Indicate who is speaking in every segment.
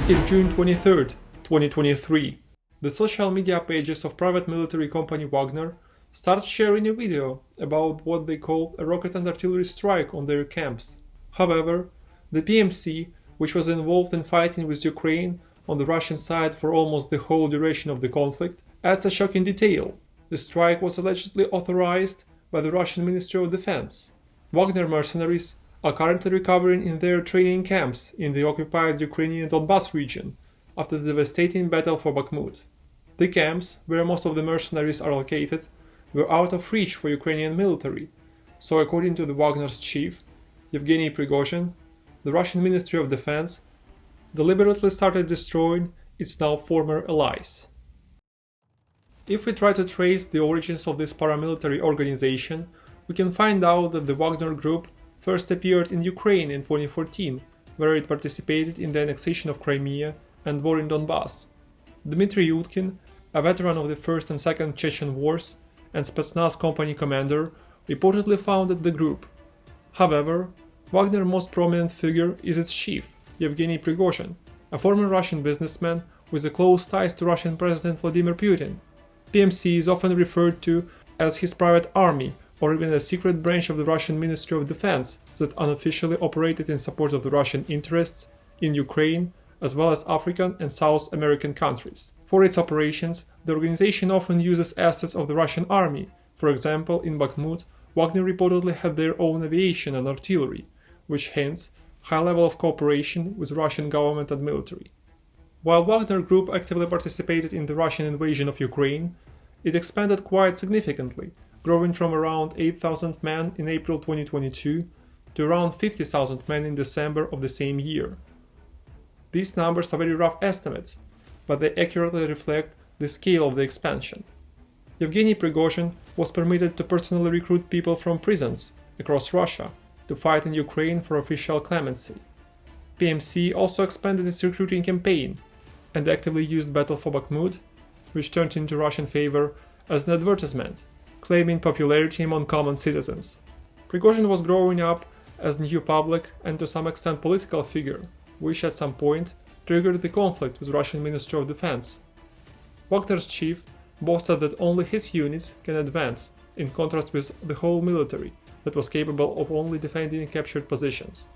Speaker 1: It's June 23, 2023. The social media pages of private military company Wagner start sharing a video about what they call a rocket and artillery strike on their camps. However, the PMC, which was involved in fighting with Ukraine on the Russian side for almost the whole duration of the conflict, adds a shocking detail. The strike was allegedly authorized by the Russian Ministry of Defense. Wagner mercenaries are currently recovering in their training camps in the occupied Ukrainian Donbas region after the devastating battle for Bakhmut. The camps, where most of the mercenaries are located, were out of reach for Ukrainian military, so according to the Wagner's chief, Yevgeny Prigozhin, the Russian Ministry of Defense deliberately started destroying its now former allies. If we try to trace the origins of this paramilitary organization, we can find out that the Wagner Group first appeared in Ukraine in 2014, where it participated in the annexation of Crimea and war in Donbas. Dmitry Yudkin, a veteran of the First and Second Chechen Wars and Spetsnaz company commander, reportedly founded the group. However, Wagner's most prominent figure is its chief, Yevgeny Prigozhin, a former Russian businessman with close ties to Russian President Vladimir Putin. PMC is often referred to as his private army, or even a secret branch of the Russian Ministry of Defense that unofficially operated in support of the Russian interests in Ukraine, as well as African and South American countries. For its operations, the organization often uses assets of the Russian army. For example, in Bakhmut, Wagner reportedly had their own aviation and artillery, which hints high level of cooperation with Russian government and military. While Wagner Group actively participated in the Russian invasion of Ukraine, it expanded quite significantly, growing from around 8,000 men in April 2022 to around 50,000 men in December of the same year. These numbers are very rough estimates, but they accurately reflect the scale of the expansion. Yevgeny Prigozhin was permitted to personally recruit people from prisons across Russia to fight in Ukraine for official clemency. PMC also expanded its recruiting campaign and actively used Battle for Bakhmut, which turned into Russian favor, as an advertisement, claiming popularity among common citizens. Prigozhin was growing up as a new public and to some extent political figure, which at some point triggered the conflict with Russian Ministry of Defense. Wagner's chief boasted that only his units can advance, in contrast with the whole military that was capable of only defending captured positions.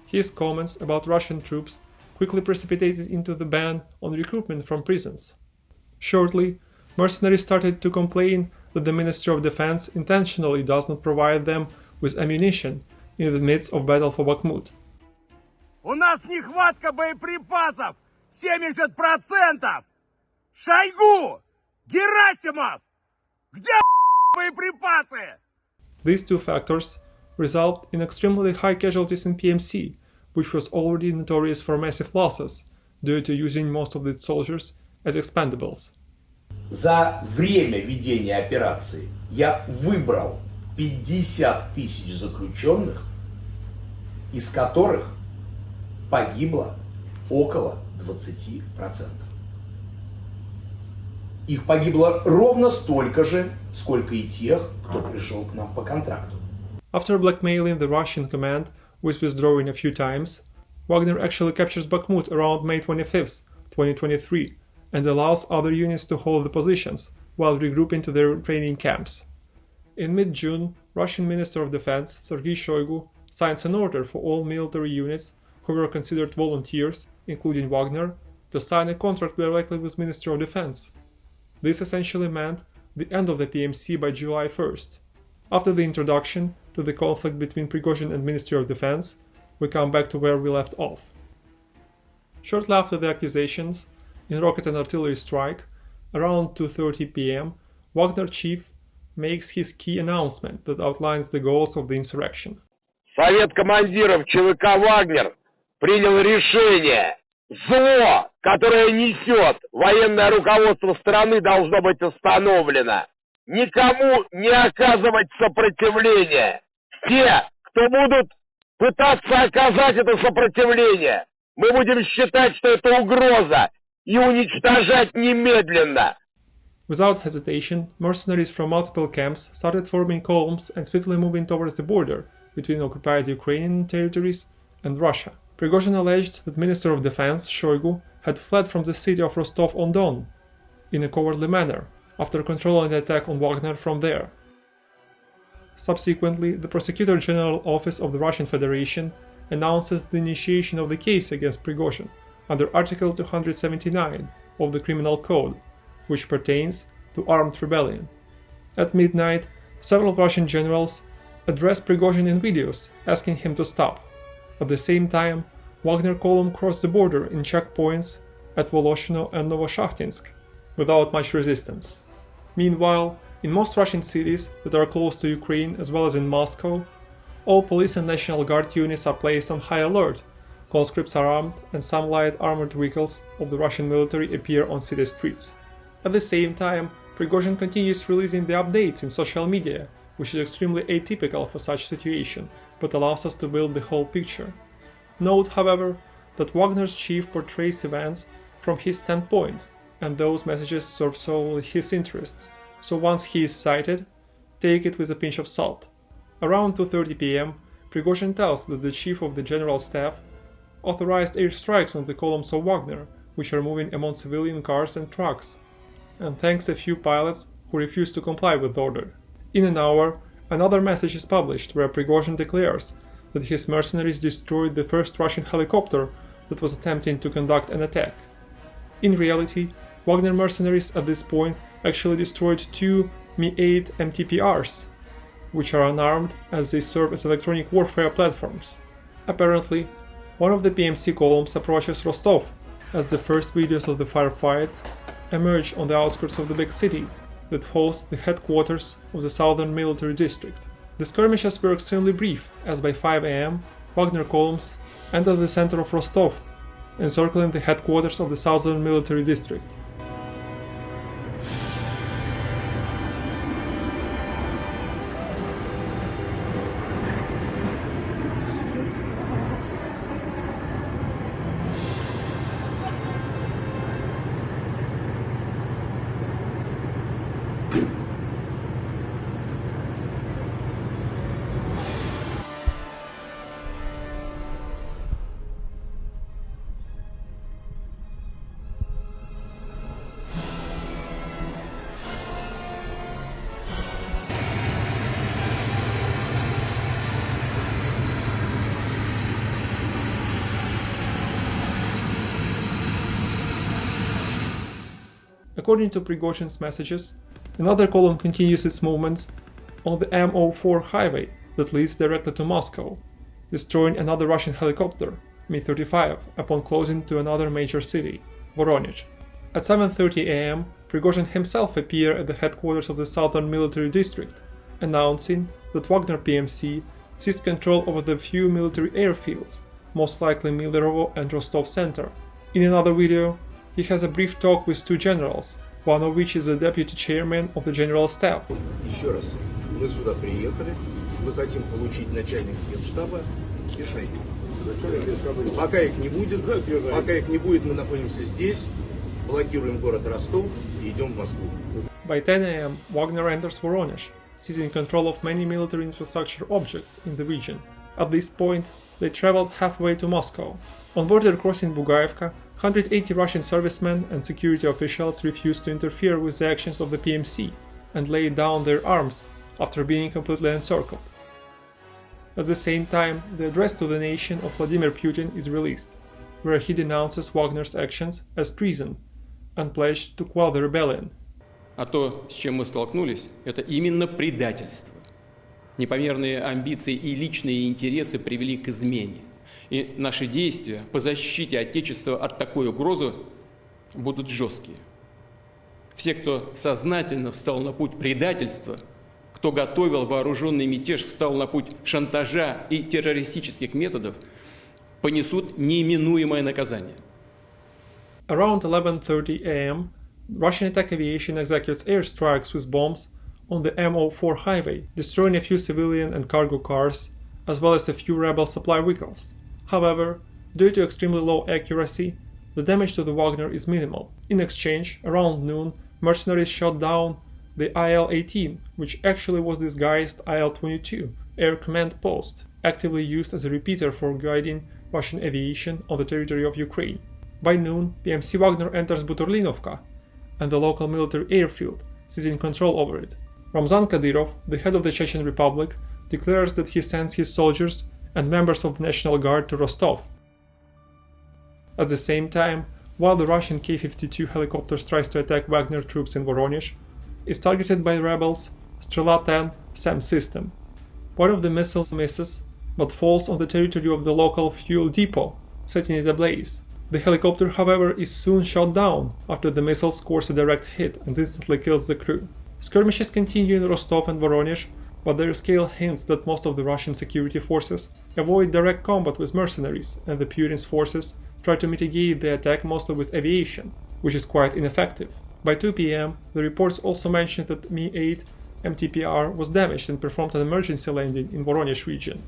Speaker 1: His comments about Russian troops quickly precipitated into the ban on recruitment from prisons. Shortly, mercenaries started to complain that the Ministry of Defense intentionally does not provide them with ammunition in the midst of battle for Bakhmut.
Speaker 2: У нас нехватка боеприпасов 70%! Шойгу! Герасимов! Где боеприпасы?
Speaker 1: These two factors result in extremely high casualties in PMC, which was already notorious for massive losses due to using most of its soldiers as expendables.
Speaker 3: За время ведения операции я выбрал 50 тысяч заключенных, из которых погибло около 20%. Их погибло ровно столько же, сколько и тех, кто пришел к нам по контракту.
Speaker 1: After blackmailing the Russian command with withdrawing a few times, Wagner actually captures Bakhmut around May 25, 2023, and allows other units to hold the positions while regrouping to their training camps. In mid-June, Russian Minister of Defense Sergei Shoigu signs an order for all military units who were considered volunteers, including Wagner, to sign a contract directly with Ministry of Defense. This essentially meant the end of the PMC by July 1st. After the introduction to the conflict between Prigozhin and Ministry of Defense, we come back to where we left off. Shortly after the accusations, in rocket and artillery strike, around 2:30 p.m., Wagner chief makes his key announcement that outlines the goals of the insurrection.
Speaker 4: Совет командиров ЧВК «Вагнер» принял решение. Зло, которое несет военное руководство страны, должно быть остановлено. Никому не оказывать сопротивления. Те, кто будут пытаться оказать это сопротивление, мы будем считать, что это угроза, и уничтожать немедленно.
Speaker 1: Without hesitation, mercenaries from multiple camps started forming columns and swiftly moving towards the border between occupied Ukrainian territories and Russia. Prigozhin alleged that Minister of Defense Shoigu had fled from the city of Rostov-on-Don in a cowardly manner after controlling the attack on Wagner from there. Subsequently, the Prosecutor General Office of the Russian Federation announces the initiation of the case against Prigozhin under Article 279 of the Criminal Code, which pertains to armed rebellion. At midnight, several Russian generals addressed Prigozhin in videos, asking him to stop. At the same time, Wagner column crossed the border in checkpoints at Voloshino and Novoshakhtinsk without much resistance. Meanwhile, in most Russian cities that are close to Ukraine, as well as in Moscow, all police and National Guard units are placed on high alert, conscripts are armed, and some light armored vehicles of the Russian military appear on city streets. At the same time, Prigozhin continues releasing the updates in social media, which is extremely atypical for such situation, but allows us to build the whole picture. Note, however, that Wagner's chief portrays events from his standpoint, and those messages serve solely his interests, so once he is cited, take it with a pinch of salt. Around 2:30 p.m., Prigozhin tells that the chief of the general staff authorized airstrikes on the columns of Wagner, which are moving among civilian cars and trucks, and thanks a few pilots who refused to comply with the order. In an hour, another message is published where Prigozhin declares that his mercenaries destroyed the first Russian helicopter that was attempting to conduct an attack. In reality, Wagner mercenaries at this point actually destroyed two Mi-8 MTPRs, which are unarmed as they serve as electronic warfare platforms. Apparently, one of the PMC columns approaches Rostov, as the first videos of the firefights emerge on the outskirts of the big city that hosts the headquarters of the Southern Military District. The skirmishes were extremely brief, as by 5 am, Wagner columns entered the center of Rostov, encircling the headquarters of the Southern Military District. According to Prigozhin's messages, another column continues its movements on the M04 highway that leads directly to Moscow, destroying another Russian helicopter, Mi-35, upon closing to another major city, Voronezh. At 7:30 am, Prigozhin himself appeared at the headquarters of the Southern Military District, announcing that Wagner PMC seized control over the few military airfields, most likely Milerovo and Rostov Center. In another video, he has a brief talk with two generals, one of which is the deputy chairman of the general staff.
Speaker 5: Еще раз, мы сюда приехали, мы хотим получить начальника генштаба и Шойгу. Пока их не будет, мы находимся здесь, блокируем город Ростов и идем в Москву.
Speaker 1: By 10 am, Wagner enters Voronezh, seizing control of many military infrastructure objects in the region. At this point, they traveled halfway to Moscow. On border crossing Bugaevka, 180 Russian servicemen and security officials refused to interfere with the actions of the PMC and laid down their arms after being completely encircled. At the same time, the address to the nation of Vladimir Putin is released, where he denounces Wagner's actions as treason and pledged to quell the rebellion.
Speaker 6: А то, с чем мы столкнулись, это именно предательство. Непомерные амбиции и личные интересы привели к измене. И наши действия по защите Отечества от такой угрозы будут жесткие. Все, кто сознательно встал на путь предательства, кто готовил вооруженный мятеж, встал на путь шантажа и террористических методов, понесут неименуемое наказание.
Speaker 1: Around 11:30 am, Russian attack aviation executes airstrikes with bombs on the M04 highway, destroying a few civilian and cargo cars, as well as a few rebel supply vehicles. However, due to extremely low accuracy, the damage to the Wagner is minimal. In exchange, around noon, mercenaries shot down the IL-18, which actually was disguised IL-22 air command post, actively used as a repeater for guiding Russian aviation on the territory of Ukraine. By noon, PMC Wagner enters Buturlinovka and the local military airfield, seizing control over it. Ramzan Kadyrov, the head of the Chechen Republic, declares that he sends his soldiers and members of the National Guard to Rostov. At the same time, while the Russian K-52 helicopters tries to attack Wagner troops in Voronezh, is targeted by rebels' Strela-10 SAM system. One of the missiles misses, but falls on the territory of the local fuel depot, setting it ablaze. The helicopter, however, is soon shot down after the missile scores a direct hit and instantly kills the crew. Skirmishes continue in Rostov and Voronezh, but their scale hints that most of the Russian security forces avoid direct combat with mercenaries, and the Putin's forces try to mitigate the attack mostly with aviation, which is quite ineffective. By 2 p.m., the reports also mentioned that Mi-8 MTPR was damaged and performed an emergency landing in Voronezh region.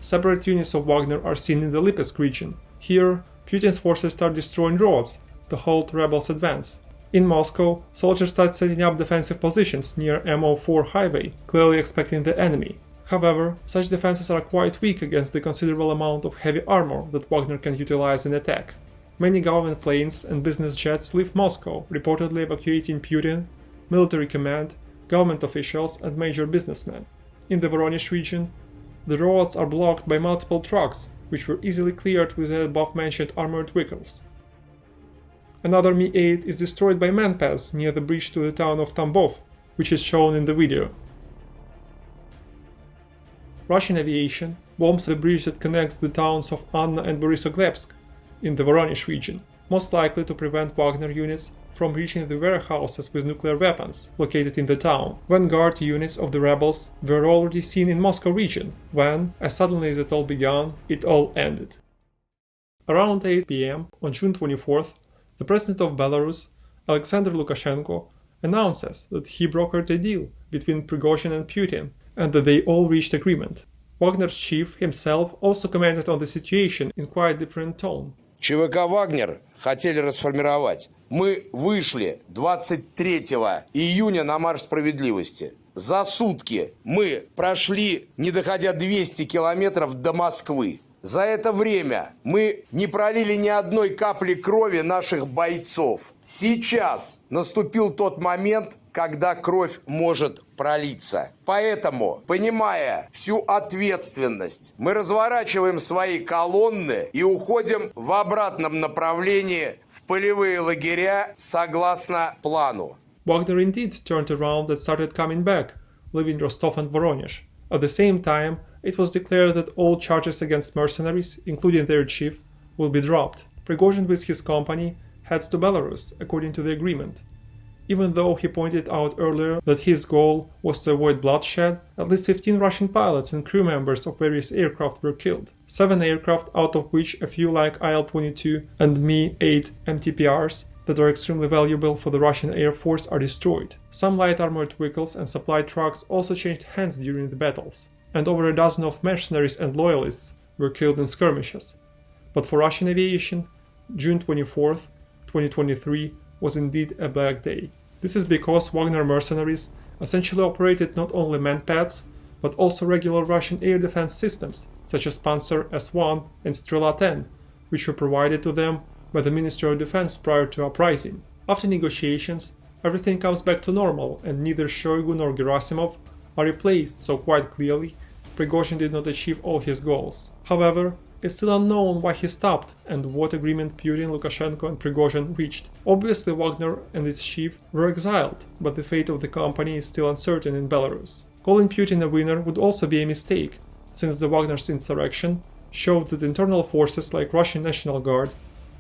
Speaker 1: Separate units of Wagner are seen in the Lipetsk region. Here, Putin's forces start destroying roads to halt rebels' advance. In Moscow, soldiers start setting up defensive positions near MO4 highway, clearly expecting the enemy. However, such defenses are quite weak against the considerable amount of heavy armor that Wagner can utilize in attack. Many government planes and business jets leave Moscow, reportedly evacuating Putin, military command, government officials, and major businessmen. In the Voronezh region, the roads are blocked by multiple trucks, which were easily cleared with the above-mentioned armored vehicles. Another Mi-8 is destroyed by manpads near the bridge to the town of Tambov, which is shown in the video. Russian aviation bombs the bridge that connects the towns of Anna and Borisoglepsk in the Voronezh region, most likely to prevent Wagner units from reaching the warehouses with nuclear weapons located in the town. Vanguard units of the rebels were already seen in Moscow region, when, as suddenly as it all began, it all ended. Around 8 p.m. on June 24th, the president of Belarus, Alexander Lukashenko, announces that he brokered a deal between Prigozhin and Putin, and that they all reached agreement. Wagner's chief himself also commented on the situation in quite different tone.
Speaker 7: ЧВК «Вагнер» хотели расформировать. Мы вышли 23 июня на марш справедливости. За сутки мы прошли, не доходя 200 километров до Москвы. За это время мы не пролили ни одной капли крови наших бойцов. Сейчас наступил тот момент, когда кровь может пролиться. Поэтому, понимая всю ответственность, мы разворачиваем свои колонны и уходим в обратном направлении в полевые лагеря согласно плану.
Speaker 1: Wagner indeed turned around and started coming back, leaving Rostov and Voronezh. At the same time, it was declared that all charges against mercenaries, including their chief, will be dropped. Prigozhin with his company heads to Belarus, according to the agreement. Even though he pointed out earlier that his goal was to avoid bloodshed, at least 15 Russian pilots and crew members of various aircraft were killed. 7 aircraft, out of which a few like Il-22 and Mi-8 MTPRs that are extremely valuable for the Russian Air Force are destroyed. Some light armored vehicles and supply trucks also changed hands during the battles, and over a dozen of mercenaries and loyalists were killed in skirmishes. But for Russian aviation, June 24th, 2023 was indeed a black day. This is because Wagner mercenaries essentially operated not only manpads, but also regular Russian air defense systems, such as Panzer S-1 and Strela-10, which were provided to them by the Ministry of Defense prior to uprising. After negotiations, everything comes back to normal, and neither Shoigu nor Gerasimov are replaced, so quite clearly, Prigozhin did not achieve all his goals. However, it's still unknown why he stopped and what agreement Putin, Lukashenko and Prigozhin reached. Obviously, Wagner and its chief were exiled, but the fate of the company is still uncertain in Belarus. Calling Putin a winner would also be a mistake, since the Wagner's insurrection showed that internal forces like Russian National Guard,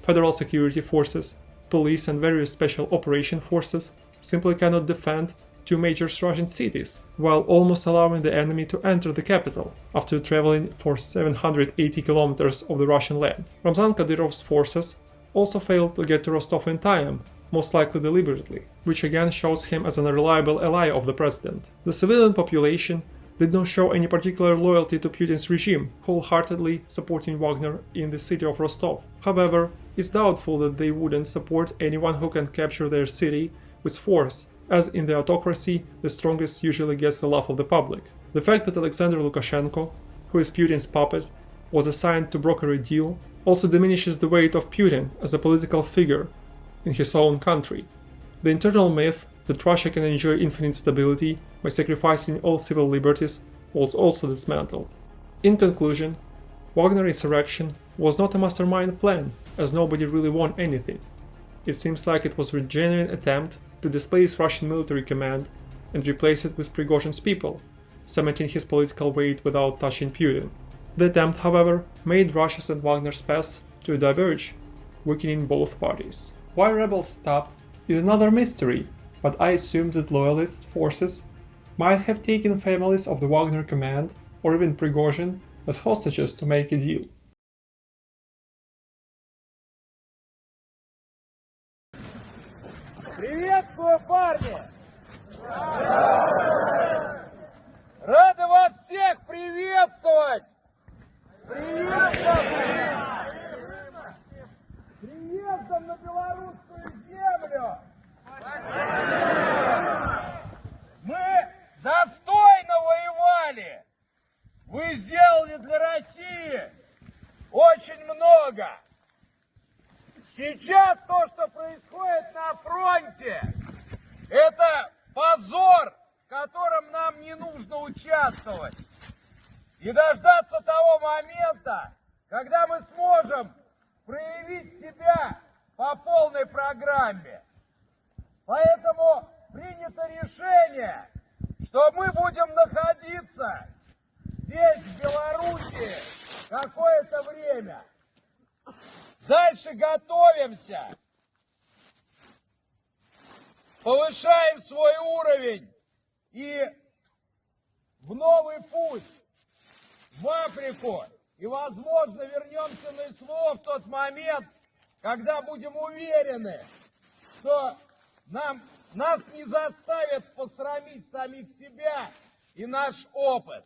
Speaker 1: Federal Security Forces, police and various special operation forces simply cannot defend two major Russian cities, while almost allowing the enemy to enter the capital after traveling for 780 kilometers of the Russian land. Ramzan Kadyrov's forces also failed to get to Rostov in time, most likely deliberately, which again shows him as an unreliable ally of the president. The civilian population did not show any particular loyalty to Putin's regime, wholeheartedly supporting Wagner in the city of Rostov. However, it's doubtful that they wouldn't support anyone who can capture their city with force, as in the autocracy, the strongest usually gets the love of the public. The fact that Alexander Lukashenko, who is Putin's puppet, was assigned to broker a deal also diminishes the weight of Putin as a political figure in his own country. The internal myth that Russia can enjoy infinite stability by sacrificing all civil liberties was also dismantled. In conclusion, Wagner Insurrection was not a mastermind plan, as nobody really won anything. It seems like it was a genuine attempt to displace Russian military command and replace it with Prigozhin's people, cementing his political weight without touching Putin. The attempt, however, made Russia's and Wagner's paths to diverge, weakening both parties. Why rebels stopped is another mystery, but I assume that loyalist forces might have taken families of the Wagner command or even Prigozhin as hostages to make a deal.
Speaker 2: Приветствую, парни! Рады вас всех приветствовать! Приездом на белорусскую землю! Мы достойно воевали! Вы сделали для России очень много! Сейчас то, что происходит на фронте, это позор, в котором нам не нужно участвовать. И дождаться того момента, когда мы сможем проявить себя по полной программе. Поэтому принято решение, что мы будем находиться здесь, в Беларуси, какое-то время. Дальше готовимся, повышаем свой уровень и в новый путь, в Африку. И, возможно, вернемся на СВО в тот момент, когда будем уверены, что нас не заставят посрамить самих себя и наш опыт.